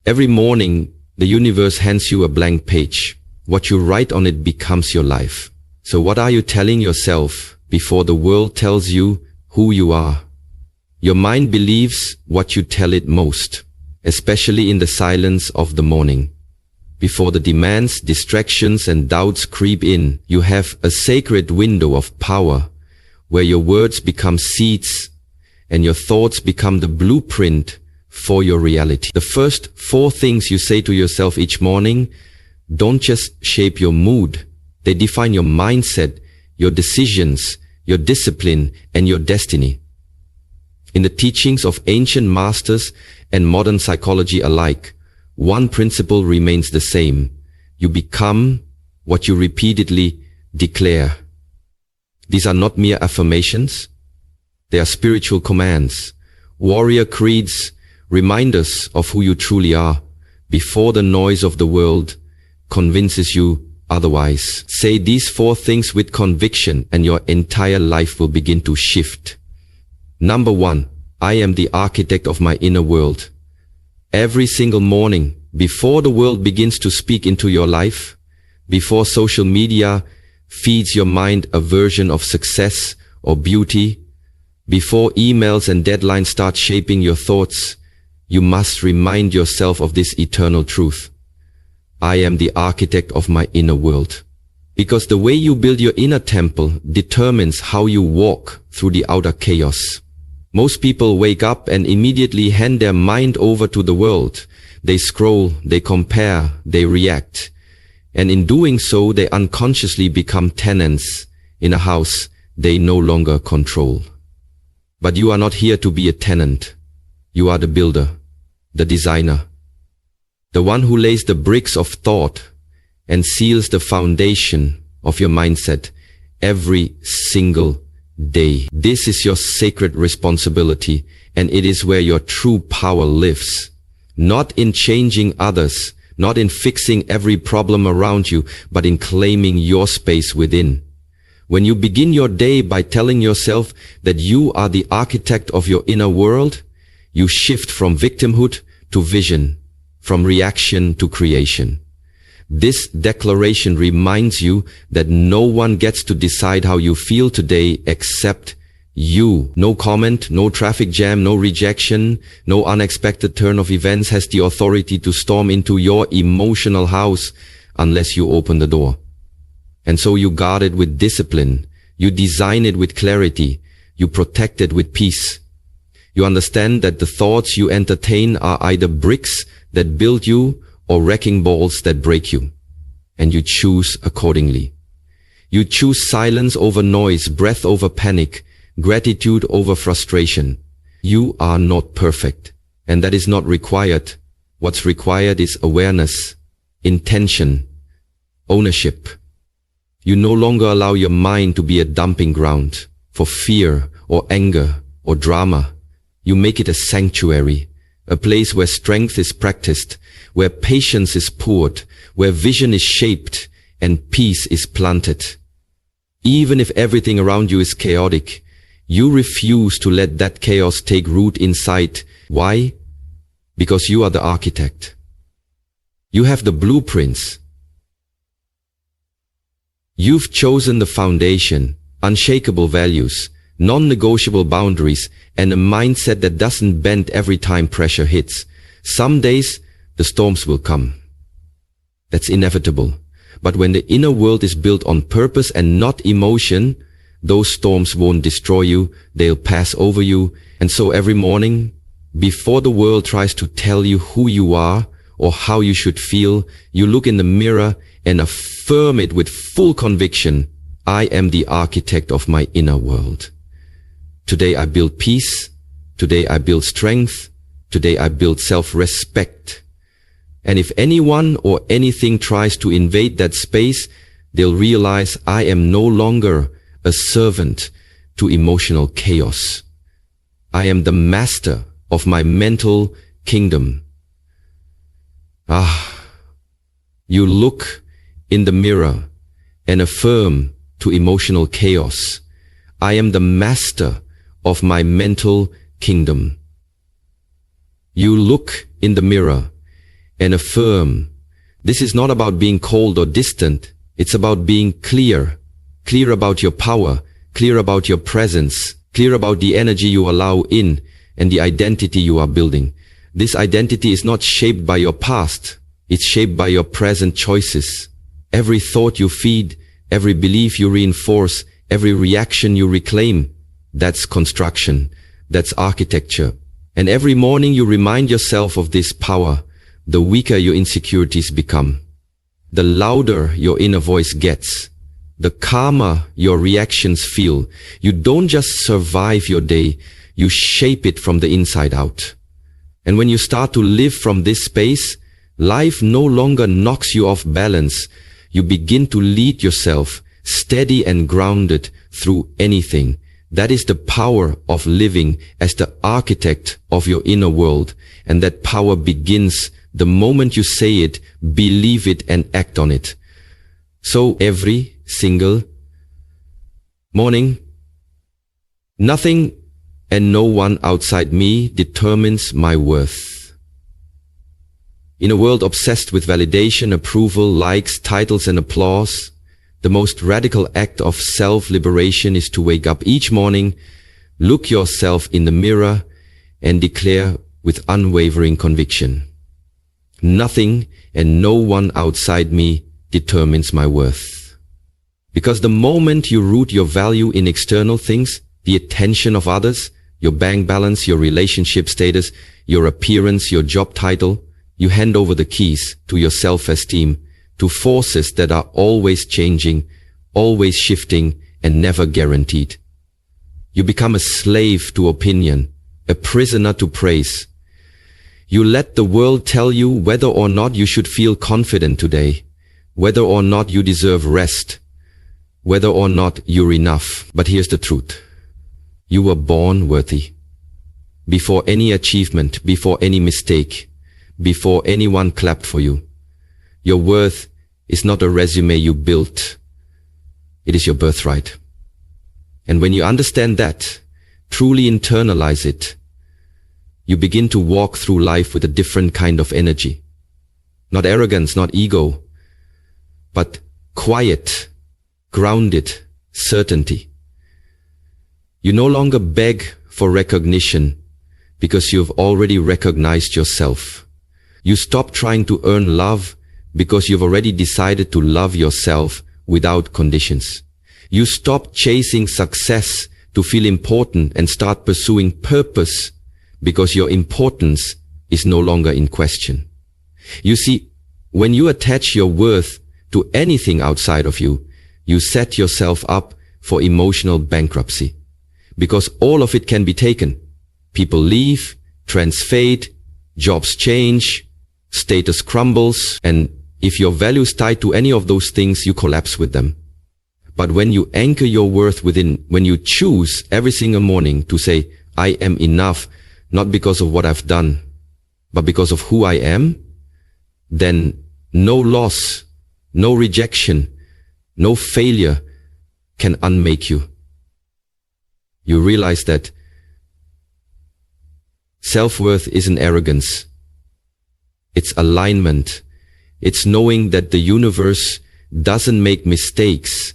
Every morning, the universe hands you a blank page. What you write on it becomes your life. So what are you telling yourself before the world tells you who you are? Your mind believes what you tell it most, especially in the silence of the morning. Before the demands, distractions, and doubts creep in, you have a sacred window of power where your words become seeds and your thoughts become the blueprint for your reality. The first 4 things you say to yourself each morning don't just shape your mood, they define your mindset, your decisions, your discipline, and your destiny. In the teachings of ancient masters and modern psychology alike, one principle remains the same. You become what you repeatedly declare. These are not mere affirmations. They are spiritual commands, warrior creeds, reminders of who you truly are before the noise of the world convinces you otherwise. Say these 4 things with conviction and your entire life will begin to shift. Number 1, I am the architect of my inner world. Every single morning, before the world begins to speak into your life, before social media feeds your mind a version of success or beauty, before emails and deadlines start shaping your thoughts, you must remind yourself of this eternal truth. I am the architect of my inner world. Because the way you build your inner temple determines how you walk through the outer chaos. Most people wake up and immediately hand their mind over to the world. They scroll, they compare, they react. And in doing so, they unconsciously become tenants in a house they no longer control. But you are not here to be a tenant. You are the builder, the designer, the one who lays the bricks of thought and seals the foundation of your mindset every single day. This is your sacred responsibility, and it is where your true power lives. Not in changing others, not in fixing every problem around you, but in claiming your space within. When you begin your day by telling yourself that you are the architect of your inner world, you shift from victimhood to vision, from reaction to creation. This declaration reminds you that no one gets to decide how you feel today except you. No comment, no traffic jam, no rejection, no unexpected turn of events has the authority to storm into your emotional house unless you open the door. And so you guard it with discipline, you design it with clarity, you protect it with peace. You understand that the thoughts you entertain are either bricks that build you or wrecking balls that break you. And you choose accordingly. You choose silence over noise, breath over panic, gratitude over frustration. You are not perfect, and that is not required. What's required is awareness, intention, ownership. You no longer allow your mind to be a dumping ground for fear or anger or drama. You make it a sanctuary, a place where strength is practiced, where patience is poured, where vision is shaped, and peace is planted. Even if everything around you is chaotic, you refuse to let that chaos take root inside. Why? Because you are the architect. You have the blueprints. You've chosen the foundation, unshakable values, non-negotiable boundaries, and a mindset that doesn't bend every time pressure hits. Some days, the storms will come. That's inevitable. But when the inner world is built on purpose and not emotion, those storms won't destroy you, they'll pass over you. And so every morning, before the world tries to tell you who you are or how you should feel, you look in the mirror and affirm it with full conviction. I am the architect of my inner world. Today I build peace. Today I build strength. Today I build self-respect. And if anyone or anything tries to invade that space, they'll realize I am no longer a servant to emotional chaos. I am the master of my mental kingdom. You look in the mirror and affirm to emotional chaos, I am the master of my mental kingdom. You look in the mirror and affirm. This is not about being cold or distant. It's about being clear. Clear about your power, clear about your presence, clear about the energy you allow in and the identity you are building. This identity is not shaped by your past. It's shaped by your present choices. Every thought you feed, every belief you reinforce, every reaction you reclaim, that's construction. That's architecture. And every morning you remind yourself of this power, the weaker your insecurities become. The louder your inner voice gets, the calmer your reactions feel. You don't just survive your day, you shape it from the inside out. And when you start to live from this space, life no longer knocks you off balance. You begin to lead yourself, steady and grounded through anything. That is the power of living as the architect of your inner world. And that power begins the moment you say it, believe it, and act on it. So every single morning, nothing and no one outside me determines my worth. In a world obsessed with validation, approval, likes, titles, and applause, the most radical act of self-liberation is to wake up each morning, look yourself in the mirror, and declare with unwavering conviction, nothing and no one outside me determines my worth. Because the moment you root your value in external things, the attention of others, your bank balance, your relationship status, your appearance, your job title, you hand over the keys to your self-esteem to forces that are always changing, always shifting, and never guaranteed. You become a slave to opinion, a prisoner to praise. You let the world tell you whether or not you should feel confident today, whether or not you deserve rest, whether or not you're enough. But here's the truth. You were born worthy. Before any achievement, before any mistake, before anyone clapped for you. Your worth is not a resume you built. It is your birthright. And when you understand that, truly internalize it, you begin to walk through life with a different kind of energy. Not arrogance, not ego, but quiet, grounded certainty. You no longer beg for recognition because you've already recognized yourself. You stop trying to earn love because you've already decided to love yourself without conditions. You stop chasing success to feel important and start pursuing purpose because your importance is no longer in question. You see, when you attach your worth to anything outside of you, you set yourself up for emotional bankruptcy because all of it can be taken. People leave, trends fade, jobs change, status crumbles, and if your value is tied to any of those things, you collapse with them. But when you anchor your worth within, when you choose every single morning to say, I am enough, not because of what I've done, but because of who I am, then no loss, no rejection, no failure can unmake you. You realize that self-worth isn't arrogance. It's alignment. It's knowing that the universe doesn't make mistakes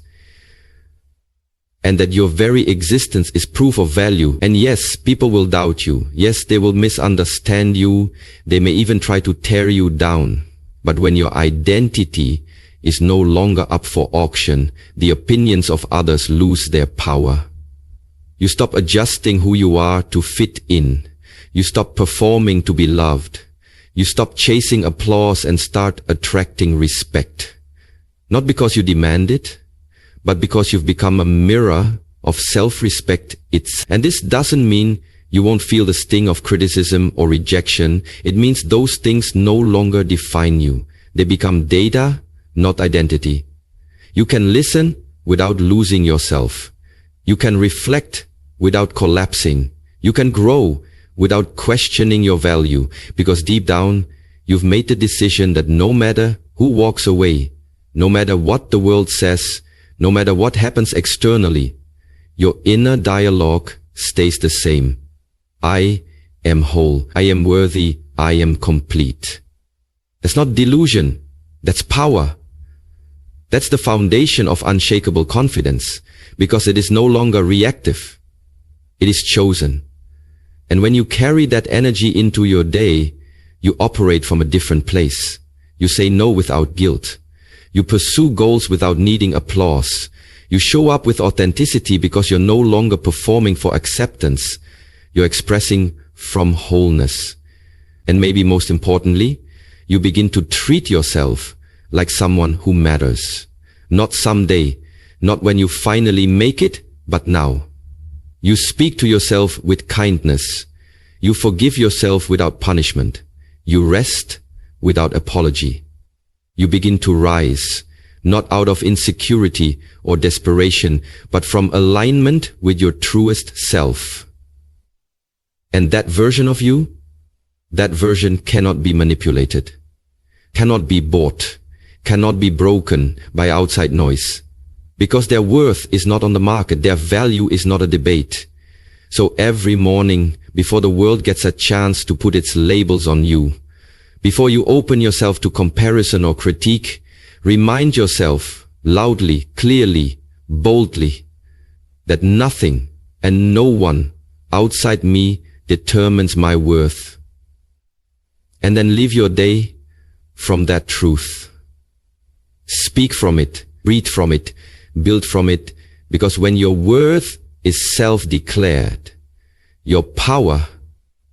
and that your very existence is proof of value. And yes, people will doubt you. Yes, they will misunderstand you. They may even try to tear you down. But when your identity is no longer up for auction, the opinions of others lose their power. You stop adjusting who you are to fit in. You stop performing to be loved. You stop chasing applause and start attracting respect. Not because you demand it, but because you've become a mirror of self-respect. And this doesn't mean you won't feel the sting of criticism or rejection. It means those things no longer define you. They become data, not identity. You can listen without losing yourself. You can reflect without collapsing. You can grow without questioning your value, because deep down, you've made the decision that no matter who walks away, no matter what the world says, no matter what happens externally, your inner dialogue stays the same. I am whole. I am worthy. I am complete. That's not delusion. That's power. That's the foundation of unshakable confidence, because it is no longer reactive. It is chosen. And when you carry that energy into your day, you operate from a different place. You say no without guilt. You pursue goals without needing applause. You show up with authenticity because you're no longer performing for acceptance. You're expressing from wholeness. And maybe most importantly, you begin to treat yourself like someone who matters. Not someday, not when you finally make it, but now. You speak to yourself with kindness. You forgive yourself without punishment. You rest without apology. You begin to rise, not out of insecurity or desperation, but from alignment with your truest self. And that version of you, that version cannot be manipulated, cannot be bought, cannot be broken by outside noise, because their worth is not on the market, their value is not a debate. So every morning, before the world gets a chance to put its labels on you, before you open yourself to comparison or critique, remind yourself loudly, clearly, boldly, that nothing and no one outside me determines my worth. And then live your day from that truth. Speak from it, breathe from it, build from it, because when your worth is self-declared, your power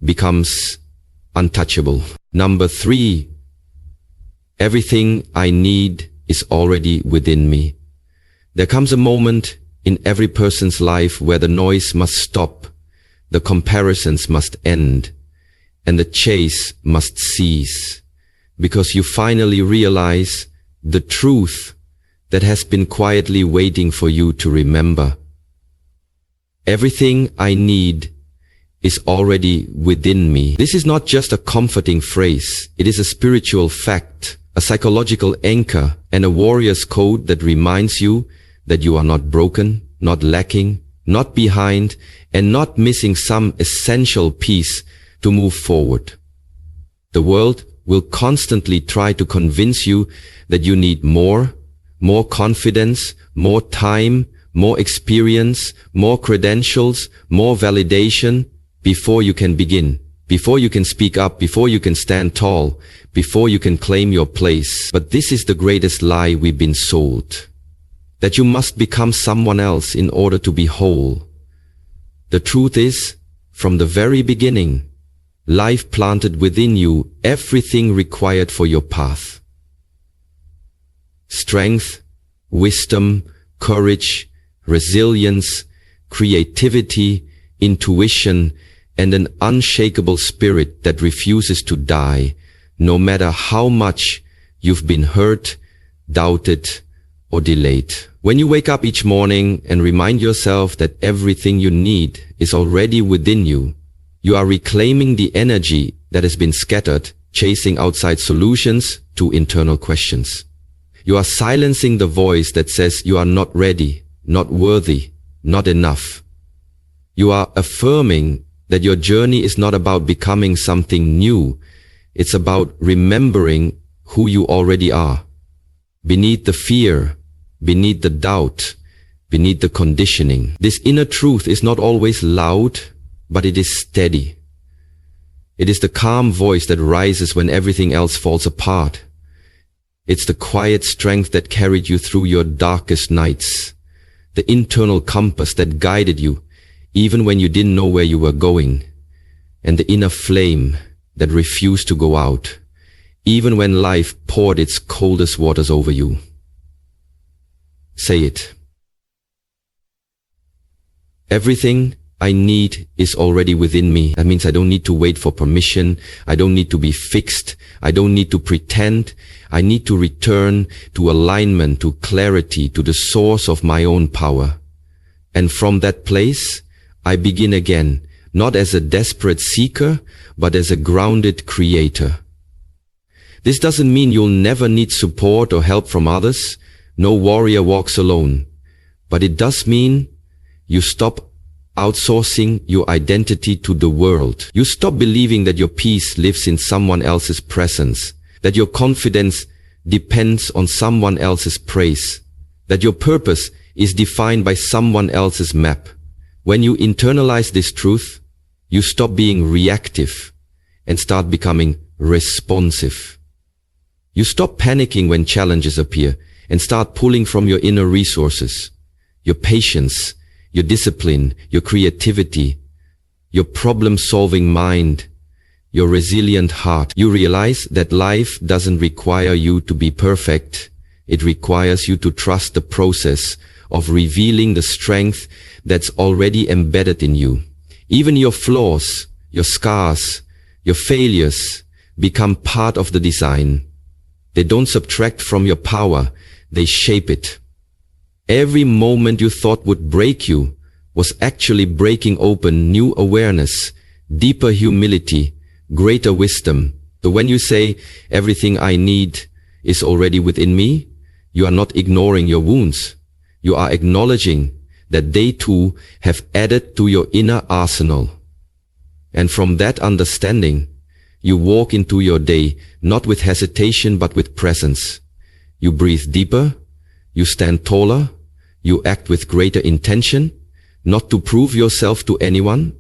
becomes untouchable. Number 3, everything I need is already within me. There comes a moment in every person's life where the noise must stop, the comparisons must end, and the chase must cease, because you finally realize the truth that has been quietly waiting for you to remember. Everything I need is already within me. This is not just a comforting phrase. It is a spiritual fact, a psychological anchor, and a warrior's code that reminds you that you are not broken, not lacking, not behind, and not missing some essential piece to move forward. The world will constantly try to convince you that you need more confidence, more time, more experience, more credentials, more validation before you can begin, before you can speak up, before you can stand tall, before you can claim your place. But this is the greatest lie we've been sold, that you must become someone else in order to be whole. The truth is, from the very beginning, life planted within you everything required for your path. Strength, wisdom, courage, resilience, creativity, intuition, and an unshakable spirit that refuses to die, no matter how much you've been hurt, doubted, or delayed. When you wake up each morning and remind yourself that everything you need is already within you, you are reclaiming the energy that has been scattered, chasing outside solutions to internal questions. You are silencing the voice that says you are not ready, not worthy, not enough. You are affirming that your journey is not about becoming something new. It's about remembering who you already are. Beneath the fear, beneath the doubt, beneath the conditioning. This inner truth is not always loud, but it is steady. It is the calm voice that rises when everything else falls apart. It's the quiet strength that carried you through your darkest nights. The internal compass that guided you even when you didn't know where you were going. And the inner flame that refused to go out, even when life poured its coldest waters over you. Say it. Everything I need is already within me. That means I don't need to wait for permission. I don't need to be fixed. I don't need to pretend. I need to return to alignment, to clarity, to the source of my own power. And from that place, I begin again, not as a desperate seeker, but as a grounded creator. This doesn't mean you'll never need support or help from others. No warrior walks alone. But it does mean you stop outsourcing your identity to the world. You stop believing that your peace lives in someone else's presence, that your confidence depends on someone else's praise, that your purpose is defined by someone else's map. When you internalize this truth, you stop being reactive and start becoming responsive. You stop panicking when challenges appear and start pulling from your inner resources, your patience, your discipline, your creativity, your problem-solving mind, your resilient heart. You realize that life doesn't require you to be perfect. It requires you to trust the process of revealing the strength that's already embedded in you. Even your flaws, your scars, your failures become part of the design. They don't subtract from your power, they shape it. Every moment you thought would break you was actually breaking open new awareness, deeper humility, greater wisdom. So when you say, everything I need is already within me, you are not ignoring your wounds. You are acknowledging that they too have added to your inner arsenal. And from that understanding, you walk into your day not with hesitation but with presence. You breathe deeper, you stand taller, you act with greater intention, not to prove yourself to anyone,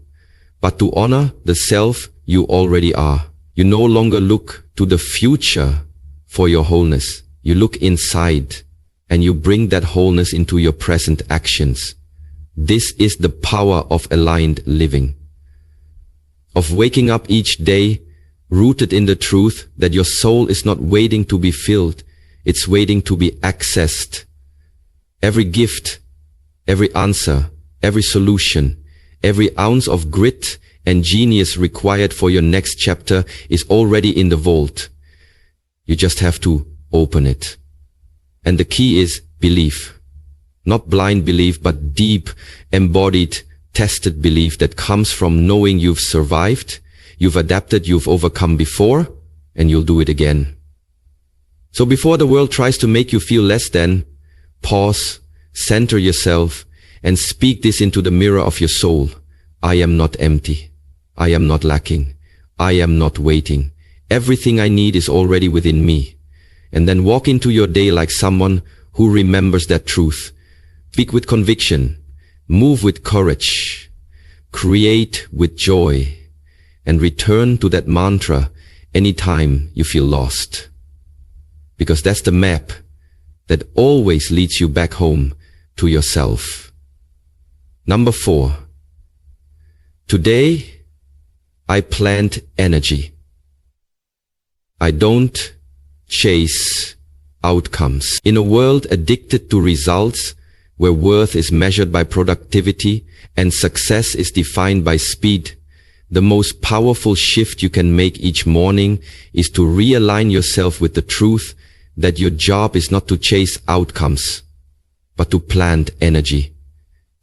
but to honor the self you already are. You no longer look to the future for your wholeness. You look inside and you bring that wholeness into your present actions. This is the power of aligned living, of waking up each day rooted in the truth that your soul is not waiting to be filled, it's waiting to be accessed. Every gift, every answer, every solution, every ounce of grit and genius required for your next chapter is already in the vault. You just have to open it. And the key is belief. Not blind belief, but deep, embodied, tested belief that comes from knowing you've survived, you've adapted, you've overcome before, and you'll do it again. So before the world tries to make you feel less than, pause, center yourself, and speak this into the mirror of your soul. I am not empty. I am not lacking. I am not waiting. Everything I need is already within me. And then walk into your day like someone who remembers that truth. Speak with conviction. Move with courage. Create with joy. And return to that mantra anytime you feel lost. Because that's the map that always leads you back home to yourself. Number 4. Today, I plant energy. I don't chase outcomes. In a world addicted to results, where worth is measured by productivity and success is defined by speed, the most powerful shift you can make each morning is to realign yourself with the truth that your job is not to chase outcomes, but to plant energy,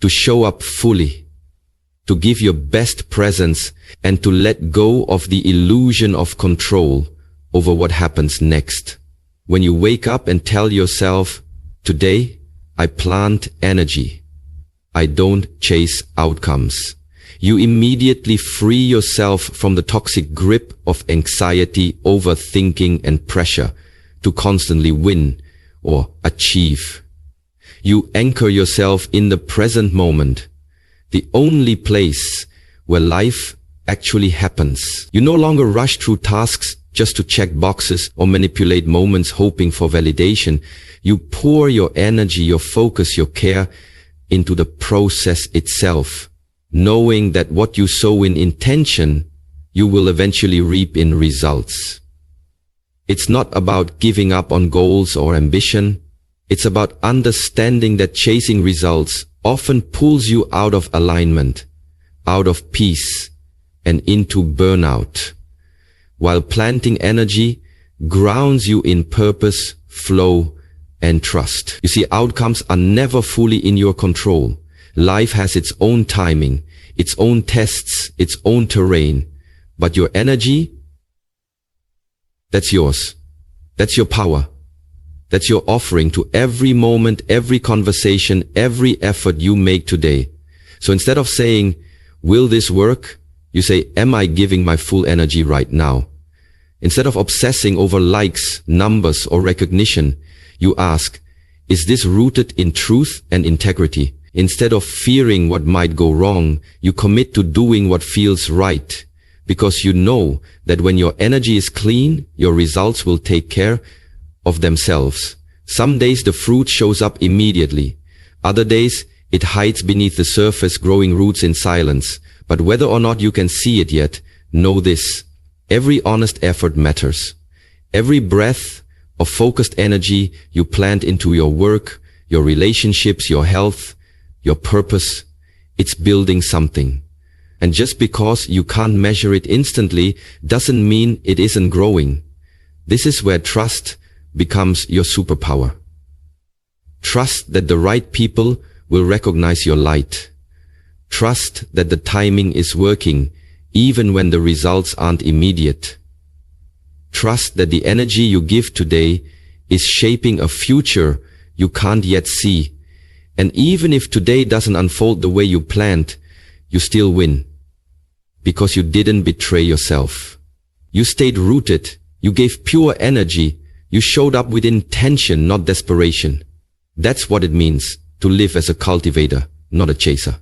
to show up fully, to give your best presence, and to let go of the illusion of control over what happens next. When you wake up and tell yourself, today I plant energy, I don't chase outcomes, you immediately free yourself from the toxic grip of anxiety, overthinking, and pressure to constantly win or achieve. You anchor yourself in the present moment, the only place where life actually happens. You no longer rush through tasks just to check boxes or manipulate moments hoping for validation. You pour your energy, your focus, your care into the process itself, knowing that what you sow in intention, you will eventually reap in results. It's not about giving up on goals or ambition. It's about understanding that chasing results often pulls you out of alignment, out of peace, and into burnout, while planting energy grounds you in purpose, flow, and trust. You see, outcomes are never fully in your control. Life has its own timing, its own tests, its own terrain. But your energy, that's yours. That's your power. That's your offering to every moment, every conversation, every effort you make today. So instead of saying, will this work? You say, am I giving my full energy right now? Instead of obsessing over likes, numbers, or recognition, you ask, is this rooted in truth and integrity? Instead of fearing what might go wrong, you commit to doing what feels right, because you know that when your energy is clean, your results will take care of themselves. Some days the fruit shows up immediately. Other days it hides beneath the surface, growing roots in silence. But whether or not you can see it yet, know this: every honest effort matters. Every breath of focused energy you plant into your work, your relationships, your health, your purpose, it's building something. And just because you can't measure it instantly doesn't mean it isn't growing. This is where trust becomes your superpower. Trust that the right people will recognize your light. Trust that the timing is working even when the results aren't immediate. Trust that the energy you give today is shaping a future you can't yet see. And even if today doesn't unfold the way you planned, you still win. Because you didn't betray yourself. You stayed rooted. You gave pure energy. You showed up with intention, not desperation. That's what it means to live as a cultivator, not a chaser.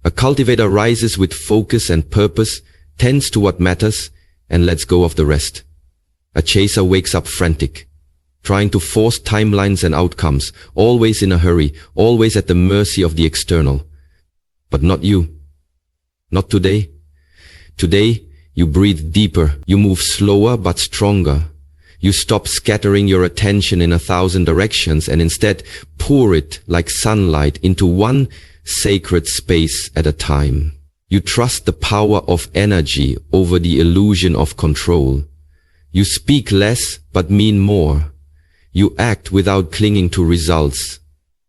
A cultivator rises with focus and purpose, tends to what matters, and lets go of the rest. A chaser wakes up frantic, trying to force timelines and outcomes, always in a hurry, always at the mercy of the external. But not you. Not today. Today, you breathe deeper, you move slower but stronger. You stop scattering your attention in 1,000 directions and instead pour it like sunlight into one sacred space at a time. You trust the power of energy over the illusion of control. You speak less but mean more. You act without clinging to results.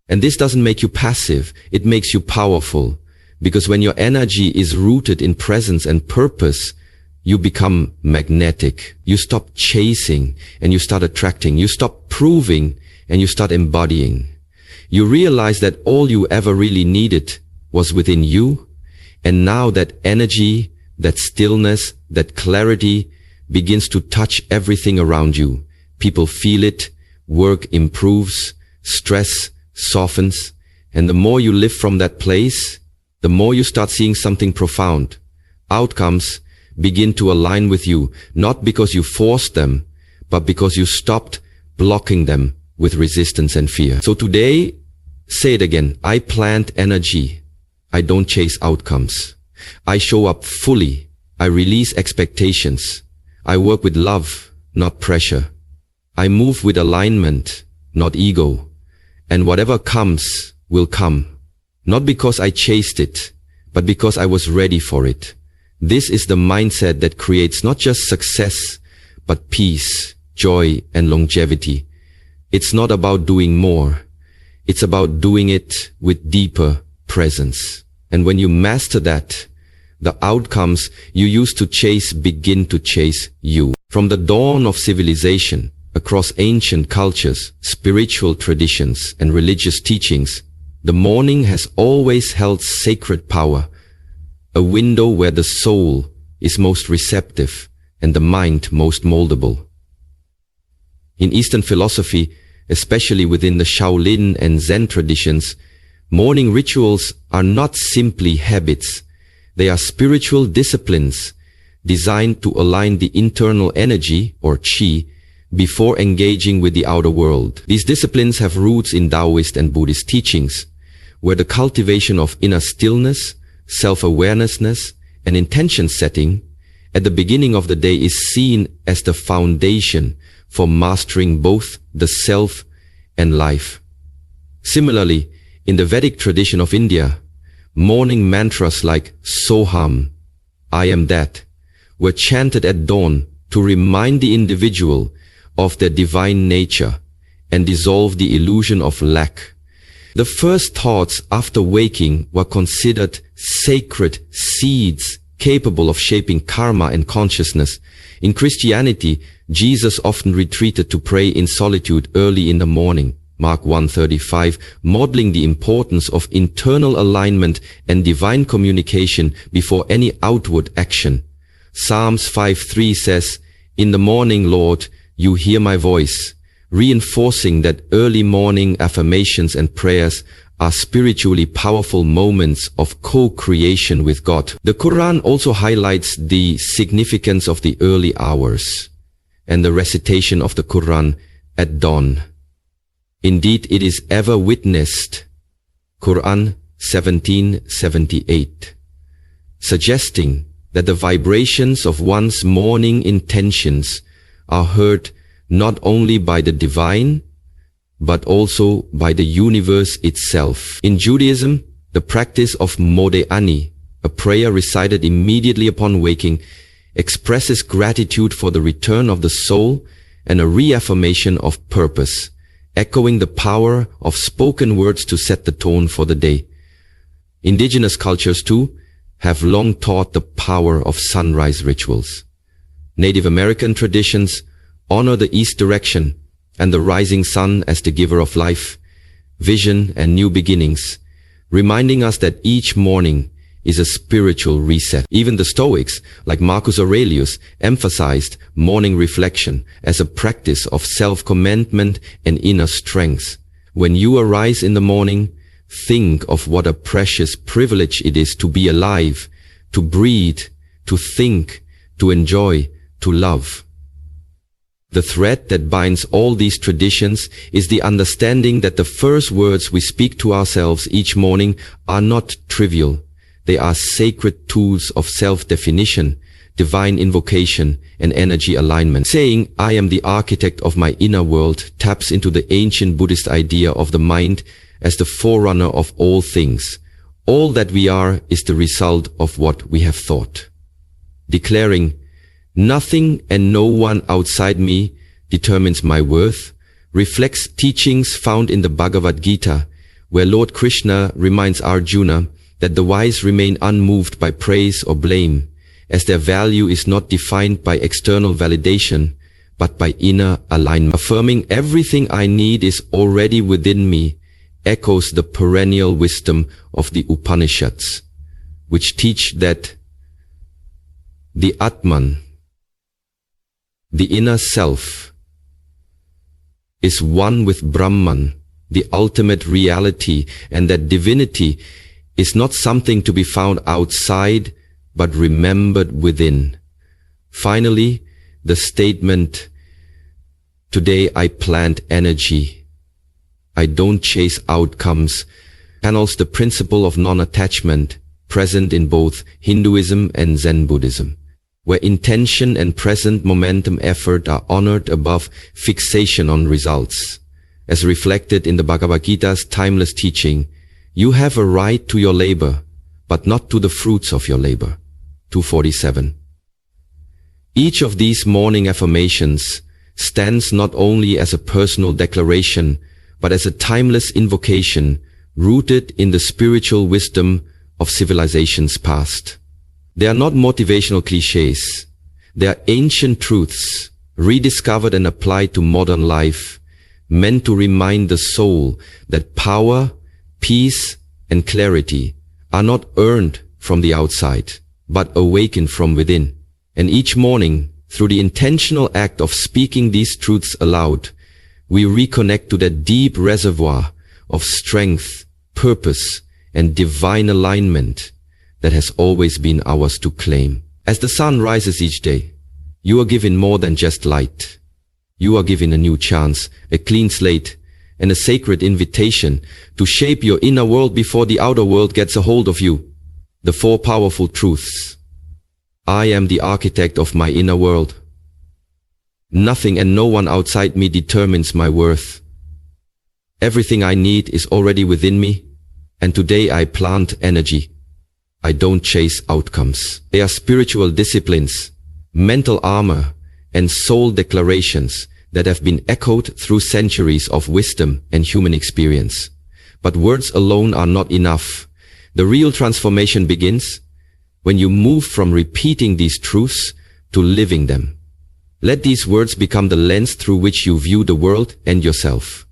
And this doesn't make you passive, it makes you powerful. Because when your energy is rooted in presence and purpose, you become magnetic. You stop chasing and you start attracting. You stop proving and you start embodying. You realize that all you ever really needed was within you. And now that energy, that stillness, that clarity begins to touch everything around you. People feel it, work improves, stress softens. And the more you live from that place, the more you start seeing something profound. Outcomes begin to align with you, not because you forced them, but because you stopped blocking them with resistance and fear. So today, say it again. I plant energy. I don't chase outcomes. I show up fully. I release expectations. I work with love, not pressure. I move with alignment, not ego. And whatever comes will come. Not because I chased it, but because I was ready for it. This is the mindset that creates not just success, but peace, joy, and longevity. It's not about doing more. It's about doing it with deeper presence. And when you master that, the outcomes you used to chase begin to chase you. From the dawn of civilization, across ancient cultures, spiritual traditions, and religious teachings, the morning has always held sacred power, a window where the soul is most receptive and the mind most moldable. In Eastern philosophy, especially within the Shaolin and Zen traditions, morning rituals are not simply habits. They are spiritual disciplines designed to align the internal energy, or qi, before engaging with the outer world. These disciplines have roots in Taoist and Buddhist teachings, where the cultivation of inner stillness, self-awareness, and intention setting at the beginning of the day is seen as the foundation for mastering both the self and life. Similarly, in the Vedic tradition of India, morning mantras like Soham, I am that, were chanted at dawn to remind the individual of their divine nature and dissolve the illusion of lack. The first thoughts after waking were considered sacred seeds capable of shaping karma and consciousness. In Christianity, Jesus often retreated to pray in solitude early in the morning, Mark 1:35, modeling the importance of internal alignment and divine communication before any outward action. Psalms 5:3 says, In the morning, Lord, you hear my voice, reinforcing that early morning affirmations and prayers are spiritually powerful moments of co-creation with God. The Quran also highlights the significance of the early hours and the recitation of the Quran at dawn. Indeed, it is ever witnessed, Quran 17:78, suggesting that the vibrations of one's morning intentions are heard not only by the divine, but also by the universe itself. In Judaism, the practice of Motivational, a prayer recited immediately upon waking, expresses gratitude for the return of the soul and a reaffirmation of purpose, echoing the power of spoken words to set the tone for the day. Indigenous cultures too have long taught the power of sunrise rituals. Native American traditions honor the east direction and the rising sun as the giver of life, vision, and new beginnings, reminding us that each morning is a spiritual reset. Even the Stoics, like Marcus Aurelius, emphasized morning reflection as a practice of self-commandment and inner strength. When you arise in the morning, think of what a precious privilege it is to be alive, to breathe, to think, to enjoy, to love. The thread that binds all these traditions is the understanding that the first words we speak to ourselves each morning are not trivial. They are sacred tools of self-definition, divine invocation, and energy alignment. Saying, "I am the architect of my inner world," taps into the ancient Buddhist idea of the mind as the forerunner of all things. All that we are is the result of what we have thought. Declaring, "Nothing and no one outside me determines my worth," reflects teachings found in the Bhagavad Gita, where Lord Krishna reminds Arjuna that the wise remain unmoved by praise or blame, as their value is not defined by external validation, but by inner alignment. Affirming "everything I need is already within me" echoes the perennial wisdom of the Upanishads, which teach that the Atman, the inner self, is one with Brahman, the ultimate reality, and that divinity is not something to be found outside, but remembered within. Finally, the statement, "Today I plant energy, I don't chase outcomes," channels the principle of non-attachment present in both Hinduism and Zen Buddhism, where intention and present momentum effort are honored above fixation on results. As reflected in the Bhagavad Gita's timeless teaching, "You have a right to your labor, but not to the fruits of your labor." 247. Each of these morning affirmations stands not only as a personal declaration, but as a timeless invocation rooted in the spiritual wisdom of civilizations past. They are not motivational cliches. They are ancient truths, rediscovered and applied to modern life, meant to remind the soul that power, peace, and clarity are not earned from the outside, but awakened from within. And each morning, through the intentional act of speaking these truths aloud, we reconnect to that deep reservoir of strength, purpose, and divine alignment that has always been ours to claim. As the sun rises each day, you are given more than just light. You are given a new chance, a clean slate, and a sacred invitation to shape your inner world before the outer world gets a hold of you. The four powerful truths. I am the architect of my inner world. Nothing and no one outside me determines my worth. Everything I need is already within me, and today I plant energy. I don't chase outcomes. They are spiritual disciplines, mental armor, and soul declarations that have been echoed through centuries of wisdom and human experience. But words alone are not enough. The real transformation begins when you move from repeating these truths to living them. Let these words become the lens through which you view the world and yourself.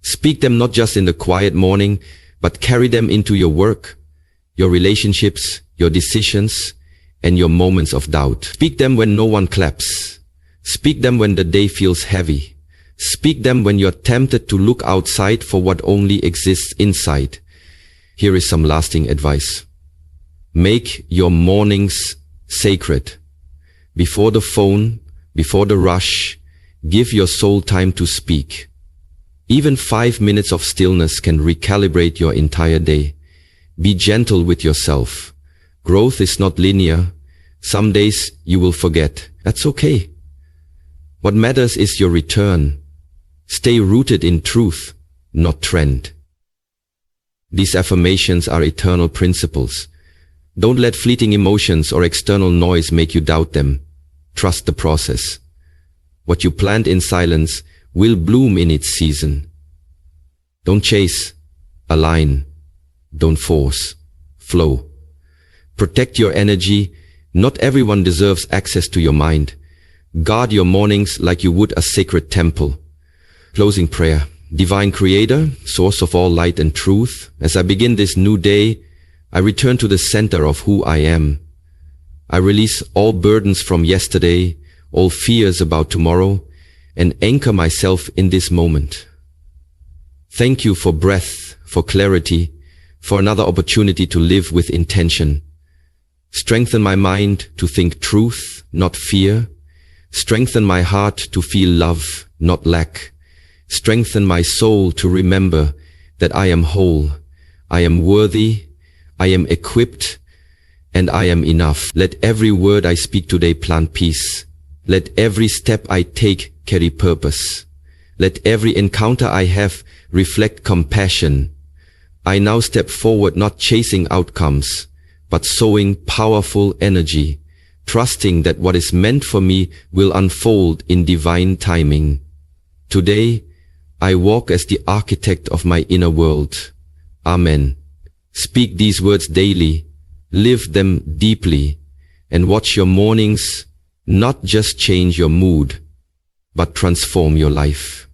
Speak them not just in the quiet morning, but carry them into your work, your relationships, your decisions, and your moments of doubt. Speak them when no one claps. Speak them when the day feels heavy. Speak them when you're tempted to look outside for what only exists inside. Here is some lasting advice. Make your mornings sacred. Before the phone, before the rush, give your soul time to speak. Even 5 minutes of stillness can recalibrate your entire day. Be gentle with yourself. Growth is not linear. Some days you will forget. That's okay. What matters is your return. Stay rooted in truth, not trend. These affirmations are eternal principles. Don't let fleeting emotions or external noise make you doubt them. Trust the process. What you plant in silence will bloom in its season. Don't chase, align. Don't force, flow. Protect your energy. Not everyone deserves access to your mind. Guard your mornings like you would a sacred temple. Closing prayer. Divine Creator, source of all light and truth, as I begin this new day, I return to the center of who I am. I release all burdens from yesterday, all fears about tomorrow, and anchor myself in this moment. Thank you for breath, for clarity, for another opportunity to live with intention. Strengthen my mind to think truth, not fear. Strengthen my heart to feel love, not lack. Strengthen my soul to remember that I am whole, I am worthy, I am equipped, and I am enough. Let every word I speak today plant peace. Let every step I take carry purpose. Let every encounter I have reflect compassion. I now step forward not chasing outcomes, but sowing powerful energy, trusting that what is meant for me will unfold in divine timing. Today, I walk as the architect of my inner world. Amen. Speak these words daily, live them deeply, and watch your mornings not just change your mood, but transform your life.